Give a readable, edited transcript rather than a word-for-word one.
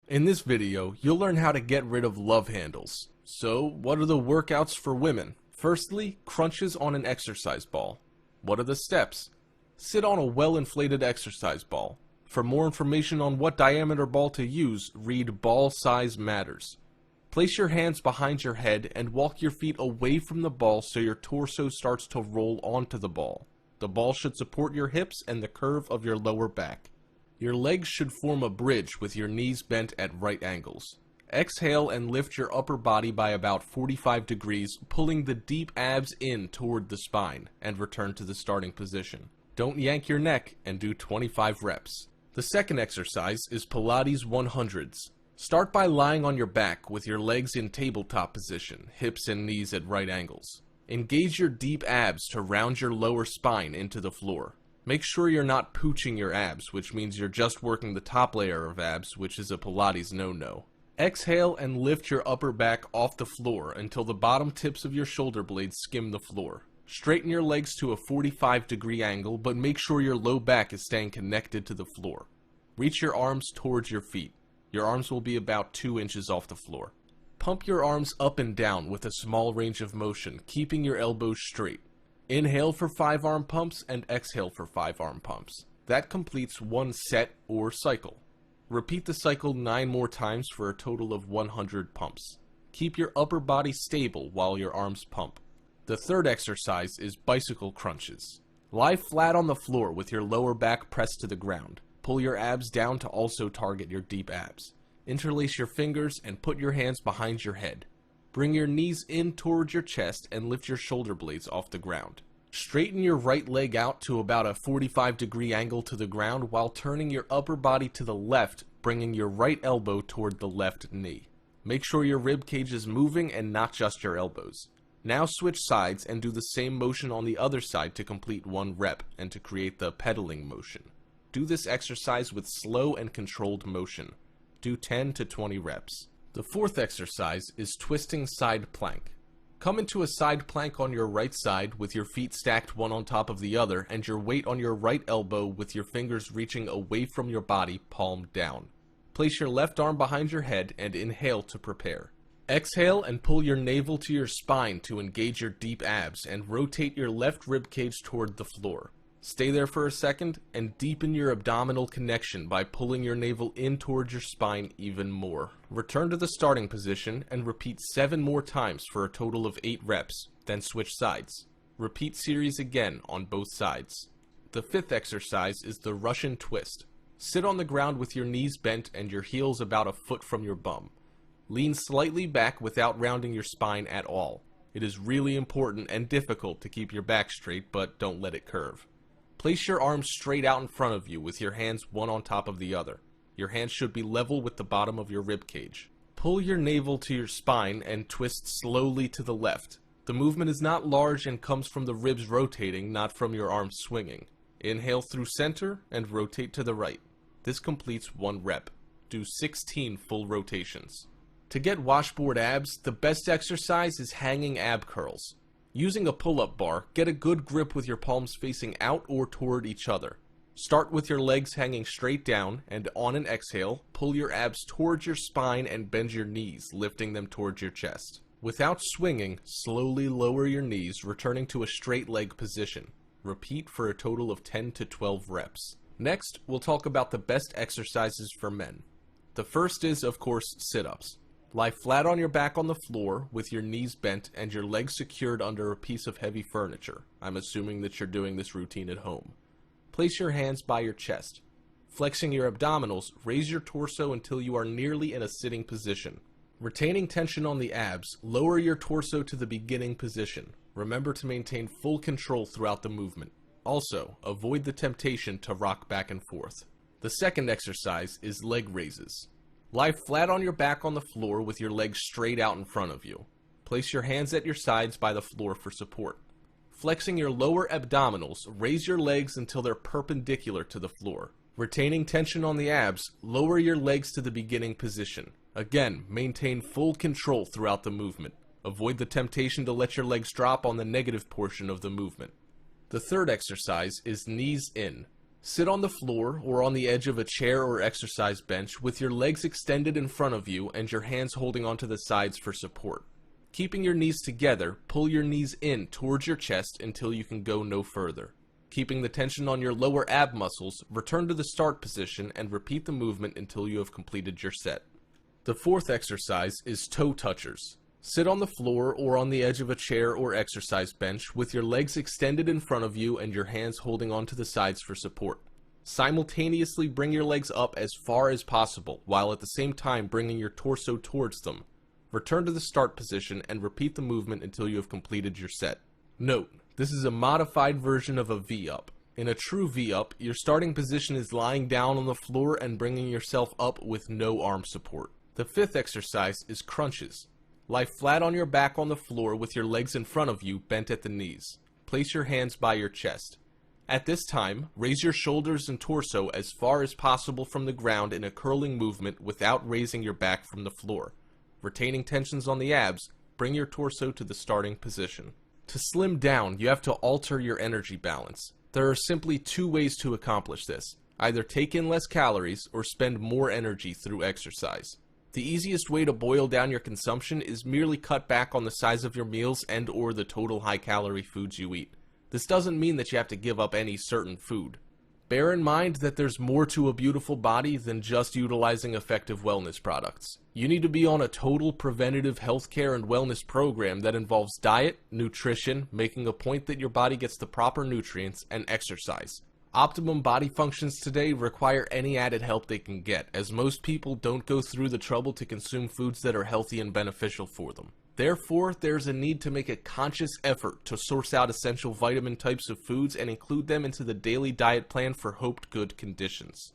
In this video, you'll learn how to get rid of love handles. So, what are the workouts for women? Firstly, crunches on an exercise ball. What are the steps? Sit on a well-inflated exercise ball. For more information on what diameter ball to use, read Ball Size Matters. Place your hands behind your head and walk your feet away from the ball so your torso starts to roll onto the ball. The ball should support your hips and the curve of your lower back. Your legs should form a bridge with your knees bent at right angles. Exhale and lift your upper body by about 45 degrees, pulling the deep abs in toward the spine, and return to the starting position. Don't yank your neck and do 25 reps. The second exercise is Pilates 100s. Start by lying on your back with your legs in tabletop position, hips and knees at right angles. Engage your deep abs to round your lower spine into the floor. Make sure you're not pooching your abs, which means you're just working the top layer of abs, which is a Pilates no-no. Exhale and lift your upper back off the floor until the bottom tips of your shoulder blades skim the floor. Straighten your legs to a 45-degree angle, but make sure your low back is staying connected to the floor. Reach your arms towards your feet. Your arms will be about 2 inches off the floor. Pump your arms up and down with a small range of motion, keeping your elbows straight. Inhale for 5 arm pumps and exhale for 5 arm pumps. That completes one set or cycle. Repeat the cycle 9 more times for a total of 100 pumps. Keep your upper body stable while your arms pump. The third exercise is bicycle crunches. Lie flat on the floor with your lower back pressed to the ground. Pull your abs down to also target your deep abs. Interlace your fingers and put your hands behind your head. Bring your knees in towards your chest and lift your shoulder blades off the ground. Straighten your right leg out to about a 45-degree angle to the ground while turning your upper body to the left, bringing your right elbow toward the left knee. Make sure your rib cage is moving and not just your elbows. Now switch sides and do the same motion on the other side to complete 1 rep and to create the pedaling motion. Do this exercise with slow and controlled motion. Do 10 to 20 reps. The fourth exercise is twisting side plank. Come into a side plank on your right side with your feet stacked one on top of the other and your weight on your right elbow with your fingers reaching away from your body, palm down. Place your left arm behind your head and inhale to prepare. Exhale and pull your navel to your spine to engage your deep abs and rotate your left rib cage toward the floor. Stay there for a second and deepen your abdominal connection by pulling your navel in towards your spine even more. Return to the starting position and repeat 7 more times for a total of 8 reps, then switch sides. Repeat series again on both sides. The fifth exercise is the Russian twist. Sit on the ground with your knees bent and your heels about a foot from your bum. Lean slightly back without rounding your spine at all. It is really important and difficult to keep your back straight, but don't let it curve. Place your arms straight out in front of you with your hands one on top of the other. Your hands should be level with the bottom of your rib cage. Pull your navel to your spine and twist slowly to the left. The movement is not large and comes from the ribs rotating, not from your arms swinging. Inhale through center and rotate to the right. This completes 1 rep. Do 16 full rotations. To get washboard abs, the best exercise is hanging ab curls. Using a pull-up bar, get a good grip with your palms facing out or toward each other. Start with your legs hanging straight down, and on an exhale, pull your abs towards your spine and bend your knees, lifting them towards your chest. Without swinging, slowly lower your knees, returning to a straight leg position. Repeat for a total of 10 to 12 reps. Next, we'll talk about the best exercises for men. The first is, of course, sit-ups. Lie flat on your back on the floor with your knees bent and your legs secured under a piece of heavy furniture. I'm assuming that you're doing this routine at home. Place your hands by your chest. Flexing your abdominals, raise your torso until you are nearly in a sitting position. Retaining tension on the abs, lower your torso to the beginning position. Remember to maintain full control throughout the movement. Also, avoid the temptation to rock back and forth. The second exercise is leg raises. Lie flat on your back on the floor with your legs straight out in front of you. Place your hands at your sides by the floor for support. Flexing your lower abdominals, raise your legs until they're perpendicular to the floor. Retaining tension on the abs, lower your legs to the beginning position. Again, maintain full control throughout the movement. Avoid the temptation to let your legs drop on the negative portion of the movement. The third exercise is knees in. Sit on the floor or on the edge of a chair or exercise bench with your legs extended in front of you and your hands holding onto the sides for support. Keeping your knees together, pull your knees in towards your chest until you can go no further. Keeping the tension on your lower ab muscles, return to the start position and repeat the movement until you have completed your set. The fourth exercise is toe touchers. Sit on the floor or on the edge of a chair or exercise bench with your legs extended in front of you and your hands holding onto the sides for support. Simultaneously bring your legs up as far as possible, while at the same time bringing your torso towards them. Return to the start position and repeat the movement until you have completed your set. Note, this is a modified version of a V-up. In a true V-up, your starting position is lying down on the floor and bringing yourself up with no arm support. The fifth exercise is crunches. Lie flat on your back on the floor with your legs in front of you, bent at the knees. Place your hands by your chest. At this time, raise your shoulders and torso as far as possible from the ground in a curling movement without raising your back from the floor. Retaining tensions on the abs, bring your torso to the starting position. To slim down, you have to alter your energy balance. There are simply two ways to accomplish this. Either take in less calories or spend more energy through exercise. The easiest way to boil down your consumption is merely cut back on the size of your meals and or the total high-calorie foods you eat. This doesn't mean that you have to give up any certain food. Bear in mind that there's more to a beautiful body than just utilizing effective wellness products. You need to be on a total preventative healthcare and wellness program that involves diet, nutrition, making a point that your body gets the proper nutrients, and exercise. Optimum body functions today require any added help they can get, as most people don't go through the trouble to consume foods that are healthy and beneficial for them. Therefore, there's a need to make a conscious effort to source out essential vitamin types of foods and include them into the daily diet plan for hoped good conditions.